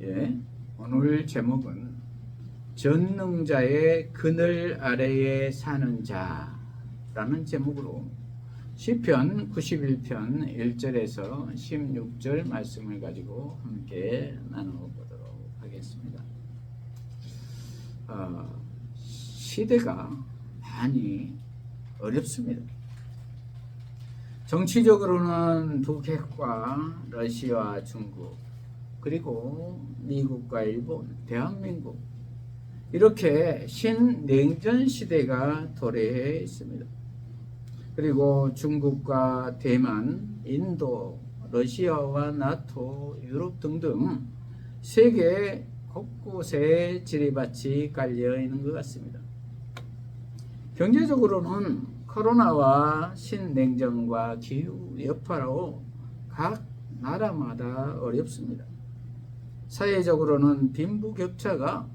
예, 오늘 제목은 전능자의 그늘 아래에 사는 자라는 제목으로 시편 91편 1절에서 16절 말씀을 가지고 함께 나눠보도록 하겠습니다. 시대가 많이 어렵습니다. 정치적으로는 북핵과 러시아와 중국, 그리고 미국과 일본, 대한민국, 이렇게 신냉전 시대가 도래해 있습니다. 그리고 중국과 대만, 인도, 러시아와 나토, 유럽 등등 세계 곳곳에 지리밭이 깔려 있는 것 같습니다. 경제적으로는 코로나와 신냉전과 기후 여파로 각 나라마다 어렵습니다. 사회적으로는 빈부격차가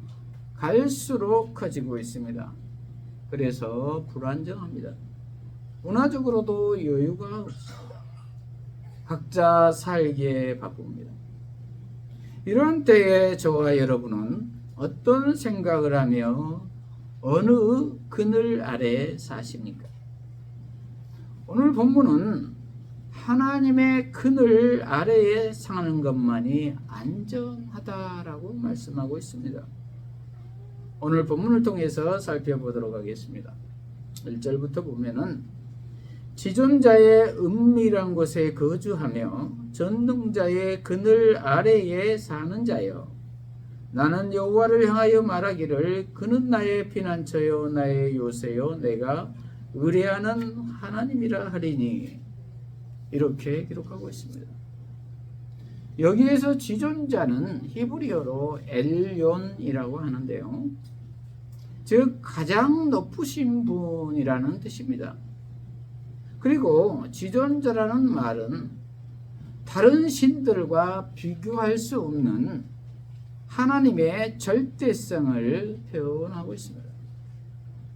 갈수록 커지고 있습니다. 그래서 불안정합니다. 문화적으로도 여유가 없습니다. 각자 살기에 바쁩니다. 이런 때에 저와 여러분은 어떤 생각을 하며 어느 그늘 아래 사십니까? 오늘 본문은 하나님의 그늘 아래에 사는 것만이 안전하다라고 말씀하고 있습니다. 오늘 본문을 통해서 살펴보도록 하겠습니다. 1절부터 보면은 지존자의 은밀한 곳에 거주하며 전능자의 그늘 아래에 사는 자여, 나는 여호와를 향하여 말하기를 그는 나의 피난처요 나의 요새요 내가 의뢰하는 하나님이라 하리니, 이렇게 기록하고 있습니다. 여기에서 지존자는 히브리어로 엘론이라고 하는데요, 즉 가장 높으신 분이라는 뜻입니다. 그리고 지존자라는 말은 다른 신들과 비교할 수 없는 하나님의 절대성을 표현하고 있습니다.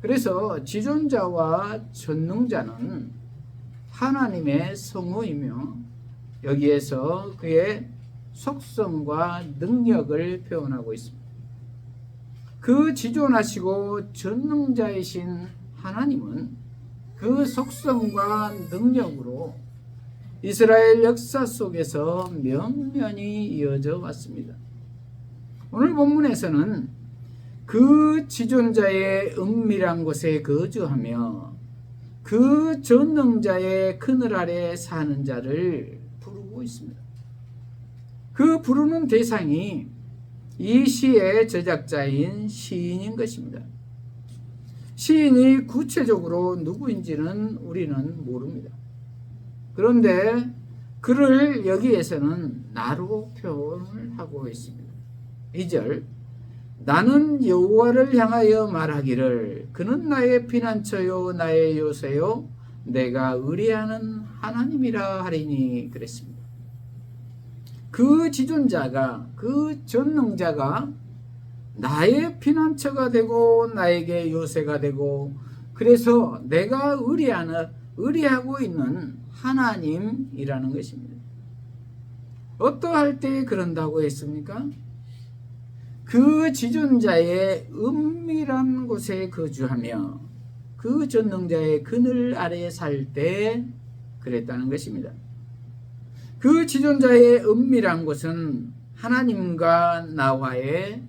그래서 지존자와 전능자는 하나님의 성호이며 여기에서 그의 속성과 능력을 표현하고 있습니다. 그 지존하시고 전능자이신 하나님은 그 속성과 능력으로 이스라엘 역사 속에서 면면이 이어져 왔습니다. 오늘 본문에서는 그 지존자의 은밀한 곳에 거주하며 그 전능자의 그늘 아래 사는 자를 부르고 있습니다. 그 부르는 대상이 이 시의 저작자인 시인인 것입니다. 시인이 구체적으로 누구인지는 우리는 모릅니다. 그런데 그를 여기에서는 나로 표현을 하고 있습니다. 2절, 나는 여호와를 향하여 말하기를 그는 나의 피난처요 나의 요새요 내가 의뢰하는 하나님이라 하리니, 그랬습니다. 그 지존자가, 그 전능자가 나의 피난처가 되고 나에게 요새가 되고, 그래서 내가 의뢰하고 있는 하나님이라는 것입니다. 어떠할 때 그런다고 했습니까? 그 지존자의 은밀한 곳에 거주하며 그 전능자의 그늘 아래에 살 때 그랬다는 것입니다. 그 지존자의 은밀한 곳은 하나님과 나와의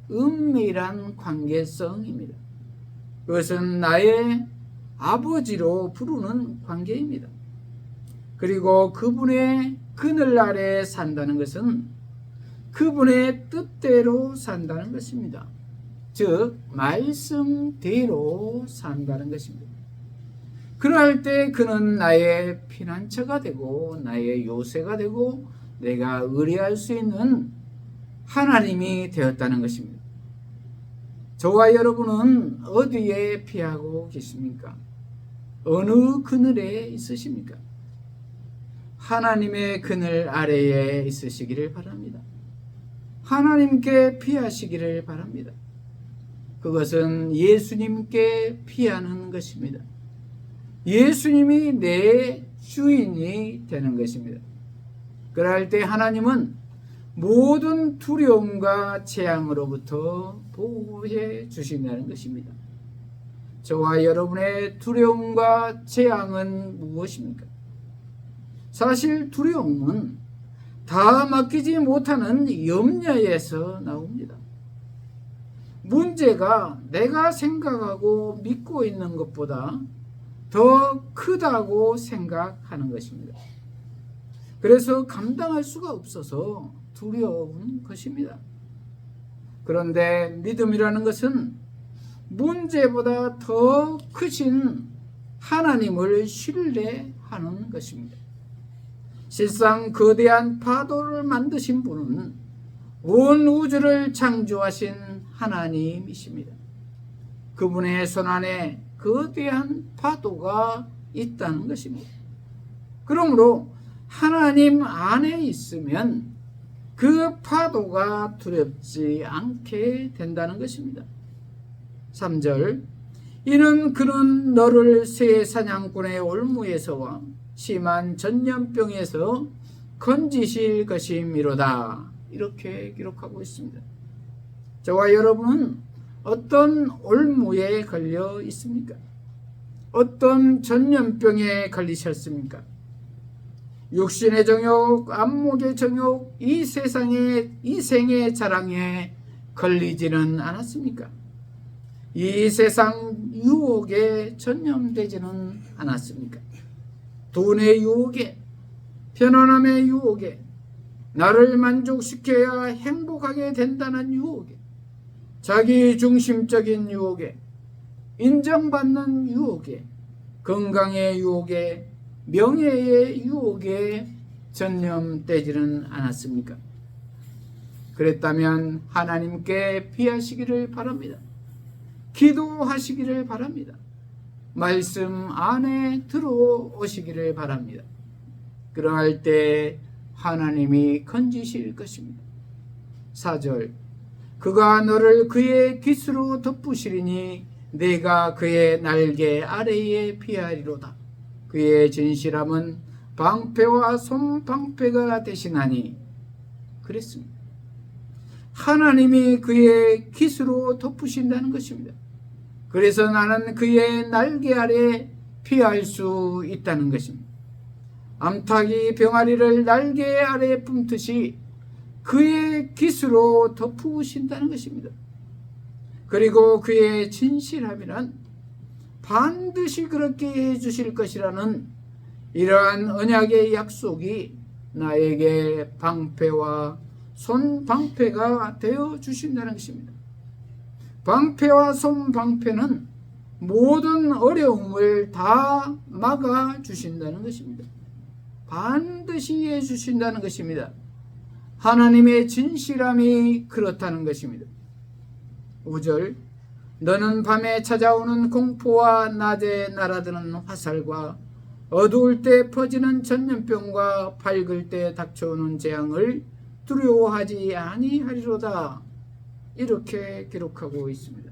은밀한 관계성입니다. 그것은 나의 아버지로 부르는 관계입니다. 그리고 그분의 그늘 아래에 산다는 것은 그분의 뜻대로 산다는 것입니다. 즉 말씀대로 산다는 것입니다. 그럴 때 그는 나의 피난처가 되고 나의 요새가 되고 내가 의뢰할 수 있는 하나님이 되었다는 것입니다. 저와 여러분은 어디에 피하고 계십니까? 어느 그늘에 있으십니까? 하나님의 그늘 아래에 있으시기를 바랍니다. 하나님께 피하시기를 바랍니다. 그것은 예수님께 피하는 것입니다. 예수님이 내 주인이 되는 것입니다. 그럴 때 하나님은 모든 두려움과 재앙으로부터 보호해 주신다는 것입니다. 저와 여러분의 두려움과 재앙은 무엇입니까? 사실 두려움은 다 맡기지 못하는 염려에서 나옵니다. 문제가 내가 생각하고 믿고 있는 것보다 더 크다고 생각하는 것입니다. 그래서 감당할 수가 없어서 두려운 것입니다. 그런데 믿음이라는 것은 문제보다 더 크신 하나님을 신뢰하는 것입니다. 실상 거대한 파도를 만드신 분은 온 우주를 창조하신 하나님이십니다. 그분의 손 안에 거대한 파도가 있다는 것입니다. 그러므로 하나님 안에 있으면 그 파도가 두렵지 않게 된다는 것입니다. 3절, 이는 그는 너를 새 사냥꾼의 올무에서와 심한 전염병에서 건지실 것이미로다. 이렇게 기록하고 있습니다. 저와 여러분은 어떤 올무에 걸려 있습니까? 어떤 전염병에 걸리셨습니까? 육신의 정욕, 안목의 정욕, 이 세상의 이 생의 자랑에 걸리지는 않았습니까? 이 세상 유혹에 전염되지는 않았습니까? 돈의 유혹에, 편안함의 유혹에, 나를 만족시켜야 행복하게 된다는 유혹에, 자기 중심적인 유혹에, 인정받는 유혹에, 건강의 유혹에, 명예의 유혹에 전염되지는 않았습니까? 그랬다면 하나님께 피하시기를 바랍니다. 기도하시기를 바랍니다. 말씀 안에 들어오시기를 바랍니다. 그러할 때 하나님이 건지실 것입니다. 4절, 그가 너를 그의 깃으로 덮으시리니 내가 그의 날개 아래에 피하리로다. 그의 진실함은 방패와 손방패가 되시나니. 그랬습니다. 하나님이 그의 깃으로 덮으신다는 것입니다. 그래서 나는 그의 날개 아래 피할 수 있다는 것입니다. 암탉이 병아리를 날개 아래 품듯이 그의 깃으로 덮으신다는 것입니다. 그리고 그의 진실함이란 반드시 그렇게 해주실 것이라는 이러한 언약의 약속이 나에게 방패와 손방패가 되어 주신다는 것입니다. 방패와 손방패는 모든 어려움을 다 막아 주신다는 것입니다. 반드시 해주신다는 것입니다. 하나님의 진실함이 그렇다는 것입니다. 5절, 너는 밤에 찾아오는 공포와 낮에 날아드는 화살과 어두울 때 퍼지는 전염병과 밝을 때 닥쳐오는 재앙을 두려워하지 아니하리로다. 이렇게 기록하고 있습니다.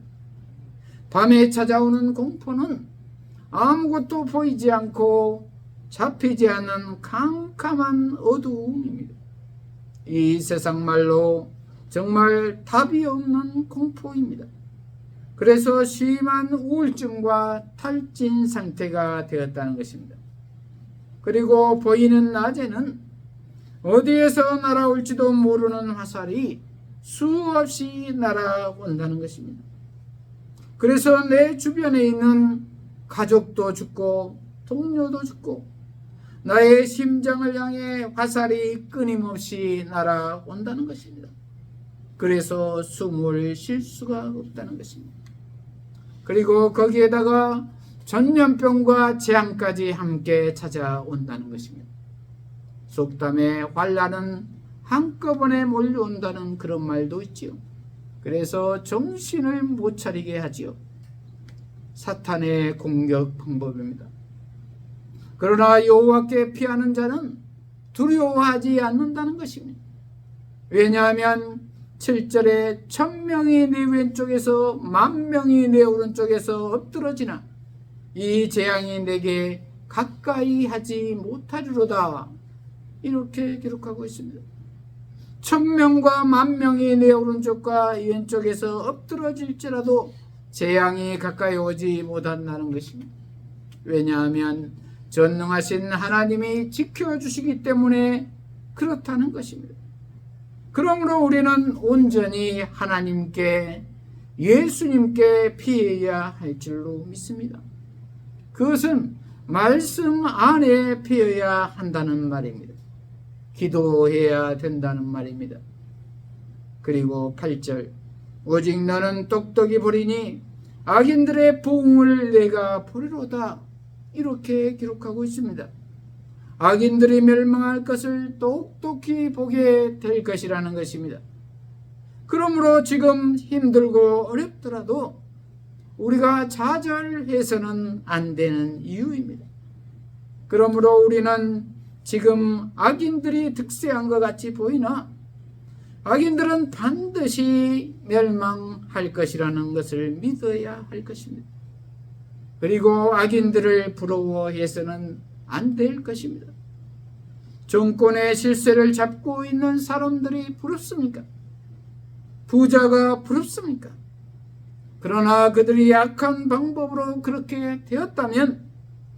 밤에 찾아오는 공포는 아무것도 보이지 않고 잡히지 않는 캄캄한 어두움입니다. 이 세상 말로 정말 답이 없는 공포입니다. 그래서 심한 우울증과 탈진 상태가 되었다는 것입니다. 그리고 보이는 낮에는 어디에서 날아올지도 모르는 화살이 수없이 날아온다는 것입니다. 그래서 내 주변에 있는 가족도 죽고 동료도 죽고 나의 심장을 향해 화살이 끊임없이 날아온다는 것입니다. 그래서 숨을 쉴 수가 없다는 것입니다. 그리고 거기에다가 전염병과 재앙까지 함께 찾아온다는 것입니다. 속담에 환난은 한꺼번에 몰려온다는 그런 말도 있지요. 그래서 정신을 못 차리게 하지요. 사탄의 공격 방법입니다. 그러나 여호와께 피하는 자는 두려워하지 않는다는 것입니다. 왜냐하면 7절에 1000명이 내 왼쪽에서 10,000명이 내 오른쪽에서 엎드러지나 이 재앙이 내게 가까이 하지 못하리로다. 이렇게 기록하고 있습니다. 천명과 만명이 내 오른쪽과 왼쪽에서 엎드러질지라도 재앙이 가까이 오지 못한다는 것입니다. 왜냐하면 전능하신 하나님이 지켜주시기 때문에 그렇다는 것입니다. 그러므로 우리는 온전히 하나님께, 예수님께 피해야 할 줄로 믿습니다. 그것은 말씀 안에 피해야 한다는 말입니다. 기도해야 된다는 말입니다. 그리고 8절, 오직 너는 똑똑히 보리니 악인들의 부흥을 내가 보리로다. 이렇게 기록하고 있습니다. 악인들이 멸망할 것을 똑똑히 보게 될 것이라는 것입니다. 그러므로 지금 힘들고 어렵더라도 우리가 좌절해서는 안 되는 이유입니다. 그러므로 우리는 지금 악인들이 득세한 것 같이 보이나 악인들은 반드시 멸망할 것이라는 것을 믿어야 할 것입니다. 그리고 악인들을 부러워해서는 안 될 것입니다. 정권의 실세를 잡고 있는 사람들이 부럽습니까? 부자가 부럽습니까? 그러나 그들이 약한 방법으로 그렇게 되었다면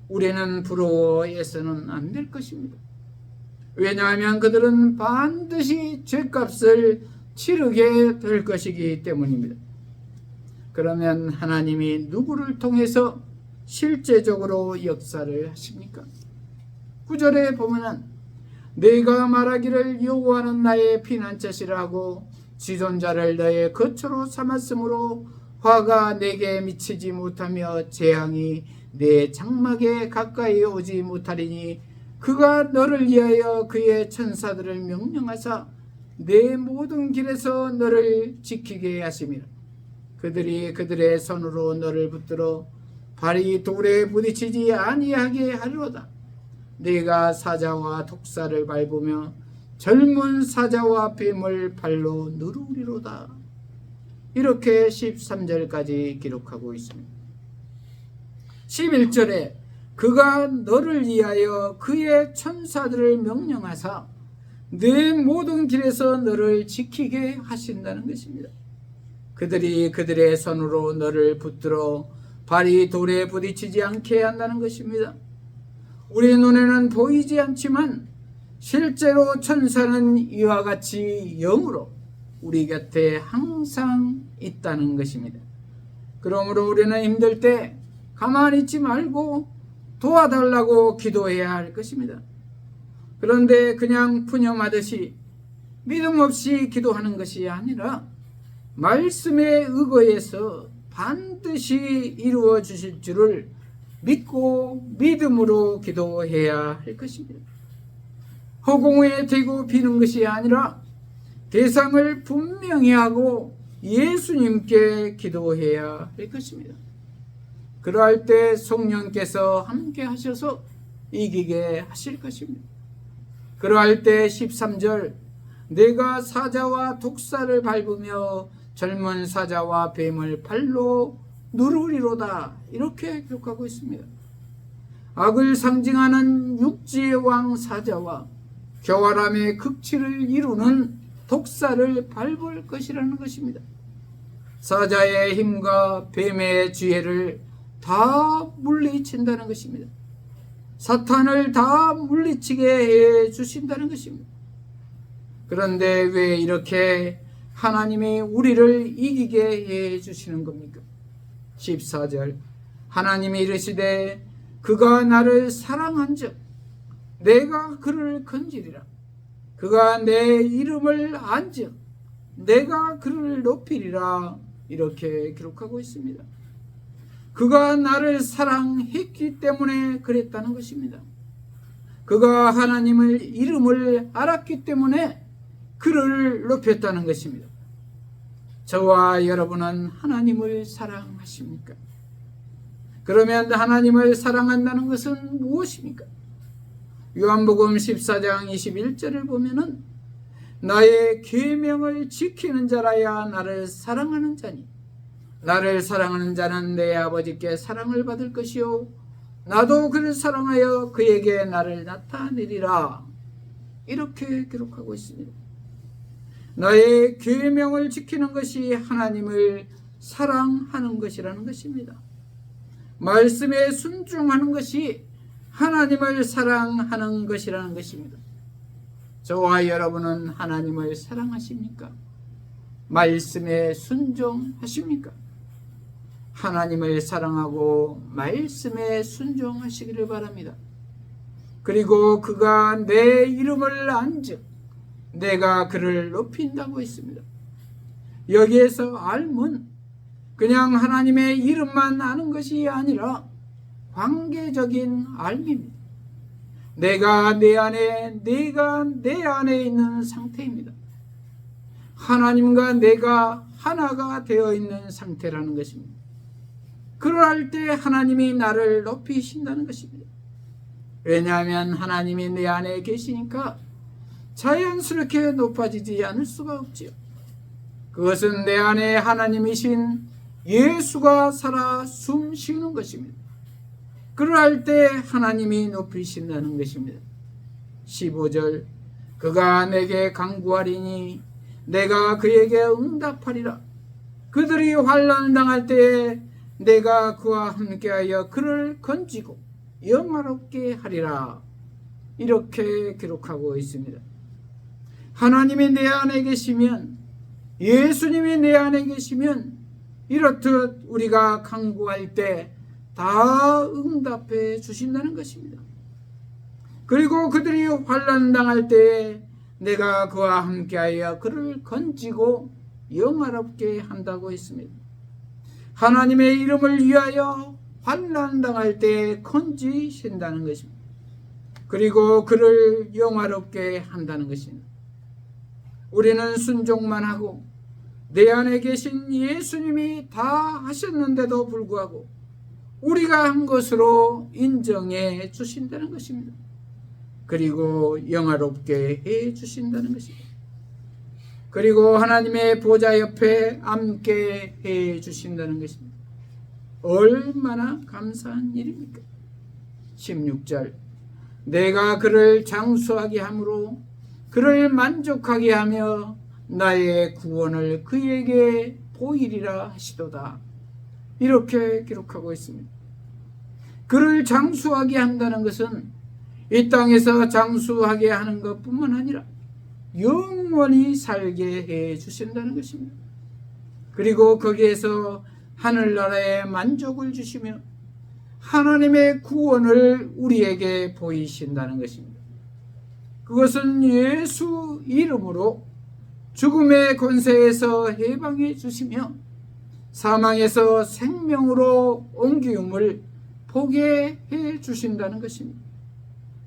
우리는 부러워해서는 안 될 것입니다. 왜냐하면 그들은 반드시 죄값을 치르게 될 것이기 때문입니다. 그러면 하나님이 누구를 통해서 실제적으로 역사를 하십니까? 9절에 보면은 내가 말하기를 여호와는 나의 피난처시라 하고 지존자를 너의 거처로 삼았으므로 화가 내게 미치지 못하며 재앙이 내 장막에 가까이 오지 못하리니 그가 너를 위하여 그의 천사들을 명령하사 내 모든 길에서 너를 지키게 하심이라. 그들이 그들의 손으로 너를 붙들어 발이 돌에 부딪히지 아니하게 하리로다. 네가 사자와 독사를 밟으며 젊은 사자와 뱀을 발로 누르리로다. 이렇게 13절까지 기록하고 있습니다. 11절에 그가 너를 위하여 그의 천사들을 명령하사 내 모든 길에서 너를 지키게 하신다는 것입니다. 그들이 그들의 손으로 너를 붙들어 발이 돌에 부딪히지 않게 한다는 것입니다. 우리 눈에는 보이지 않지만 실제로 천사는 이와 같이 영으로 우리 곁에 항상 있다는 것입니다. 그러므로 우리는 힘들 때 가만히 있지 말고 도와달라고 기도해야 할 것입니다. 그런데 그냥 푸념하듯이 믿음 없이 기도하는 것이 아니라 말씀에 의거해서 반드시 이루어 주실 줄을 믿고 믿음으로 기도해야 할 것입니다. 허공에 대고 비는 것이 아니라 대상을 분명히 하고 예수님께 기도해야 할 것입니다. 그러할 때 성령께서 함께 하셔서 이기게 하실 것입니다. 그러할 때 13절 내가 사자와 독사를 밟으며 젊은 사자와 뱀을 발로 누르리로다. 이렇게 기록하고 있습니다. 악을 상징하는 육지의 왕 사자와 교활함의 극치를 이루는 독사를 밟을 것이라는 것입니다. 사자의 힘과 뱀의 지혜를 다 물리친다는 것입니다. 사탄을 다 물리치게 해 주신다는 것입니다. 그런데 왜 이렇게 하나님이 우리를 이기게 해 주시는 겁니까? 14절 하나님이 이르시되 그가 나를 사랑한즉 내가 그를 건지리라. 그가 내 이름을 안즉 내가 그를 높이리라. 이렇게 기록하고 있습니다. 그가 나를 사랑했기 때문에 그랬다는 것입니다. 그가 하나님의 이름을 알았기 때문에 그를 높였다는 것입니다. 저와 여러분은 하나님을 사랑하십니까? 그러면 하나님을 사랑한다는 것은 무엇입니까? 요한복음 14장 21절을 보면은 나의 계명을 지키는 자라야 나를 사랑하는 자니 나를 사랑하는 자는 내 아버지께 사랑을 받을 것이요 나도 그를 사랑하여 그에게 나를 나타내리라. 이렇게 기록하고 있습니다. 나의 계명을 지키는 것이 하나님을 사랑하는 것이라는 것입니다. 말씀에 순종하는 것이 하나님을 사랑하는 것이라는 것입니다. 저와 여러분은 하나님을 사랑하십니까? 말씀에 순종하십니까? 하나님을 사랑하고 말씀에 순종하시기를 바랍니다. 그리고 그가 내 이름을 안즉 내가 그를 높인다고 했습니다. 여기에서 알면 그냥 하나님의 이름만 아는 것이 아니라 관계적인 알입니다. 내가 내 안에 있는 상태입니다. 하나님과 내가 하나가 되어 있는 상태라는 것입니다. 그럴 때 하나님이 나를 높이신다는 것입니다. 왜냐하면 하나님이 내 안에 계시니까 자연스럽게 높아지지 않을 수가 없지요. 그것은 내 안에 하나님이신 예수가 살아 숨쉬는 것입니다. 그럴 때 하나님이 높이신다는 것입니다. 15절 그가 내게 간구하리니 내가 그에게 응답하리라. 그들이 환난을 당할 때에 내가 그와 함께하여 그를 건지고 영화롭게 하리라. 이렇게 기록하고 있습니다. 하나님이 내 안에 계시면, 예수님이 내 안에 계시면 이렇듯 우리가 간구할 때 다 응답해 주신다는 것입니다. 그리고 그들이 환난 당할 때에 내가 그와 함께하여 그를 건지고 영화롭게 한다고 했습니다. 하나님의 이름을 위하여 환난 당할 때 건지신다는 것입니다. 그리고 그를 영화롭게 한다는 것입니다. 우리는 순종만 하고 내 안에 계신 예수님이 다 하셨는데도 불구하고 우리가 한 것으로 인정해 주신다는 것입니다. 그리고 영화롭게 해 주신다는 것입니다. 그리고 하나님의 보좌 옆에 앉게 해 주신다는 것입니다. 얼마나 감사한 일입니까? 16절 내가 그를 장수하게 함으로 그를 만족하게 하며 나의 구원을 그에게 보이리라 하시도다. 이렇게 기록하고 있습니다. 그를 장수하게 한다는 것은 이 땅에서 장수하게 하는 것뿐만 아니라 영원히 살게 해 주신다는 것입니다. 그리고 거기에서 하늘나라에 만족을 주시며 하나님의 구원을 우리에게 보이신다는 것입니다. 그것은 예수 이름으로 죽음의 권세에서 해방해 주시며 사망에서 생명으로 옮기움을 보게 해 주신다는 것입니다.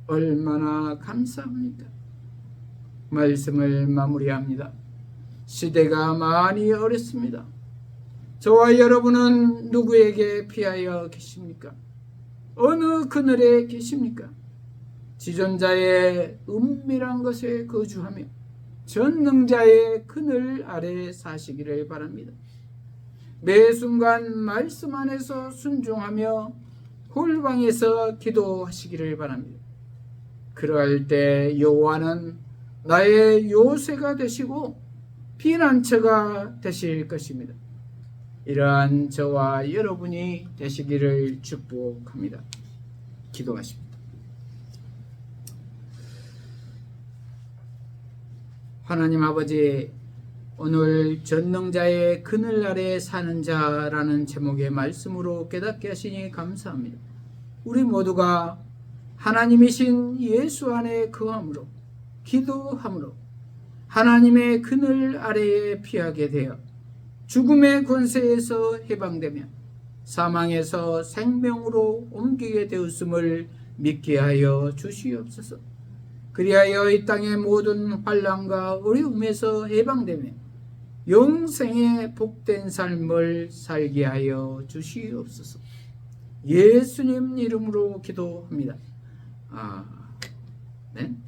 얼마나 감사합니까? 말씀을 마무리합니다. 시대가 많이 어렵습니다. 저와 여러분은 누구에게 피하여 계십니까? 어느 그늘에 계십니까? 지존자의 은밀한 것에 거주하며 전능자의 그늘 아래 사시기를 바랍니다. 매 순간 말씀 안에서 순종하며 홀방에서 기도하시기를 바랍니다. 그럴 때 여호와는 나의 요새가 되시고 피난처가 되실 것입니다. 이러한 저와 여러분이 되시기를 축복합니다. 기도하십니다. 하나님 아버지, 오늘 전능자의 그늘 아래 사는 자라는 제목의 말씀으로 깨닫게 하시니 감사합니다. 우리 모두가 하나님이신 예수 안에 거함으로 기도함으로 하나님의 그늘 아래에 피하게 되어 죽음의 권세에서 해방되며 사망에서 생명으로 옮기게 되었음을 믿게 하여 주시옵소서. 그리하여 이 땅의 모든 환난과 어려움에서 해방되며 영생의 복된 삶을 살게 하여 주시옵소서. 예수님 이름으로 기도합니다. 아멘.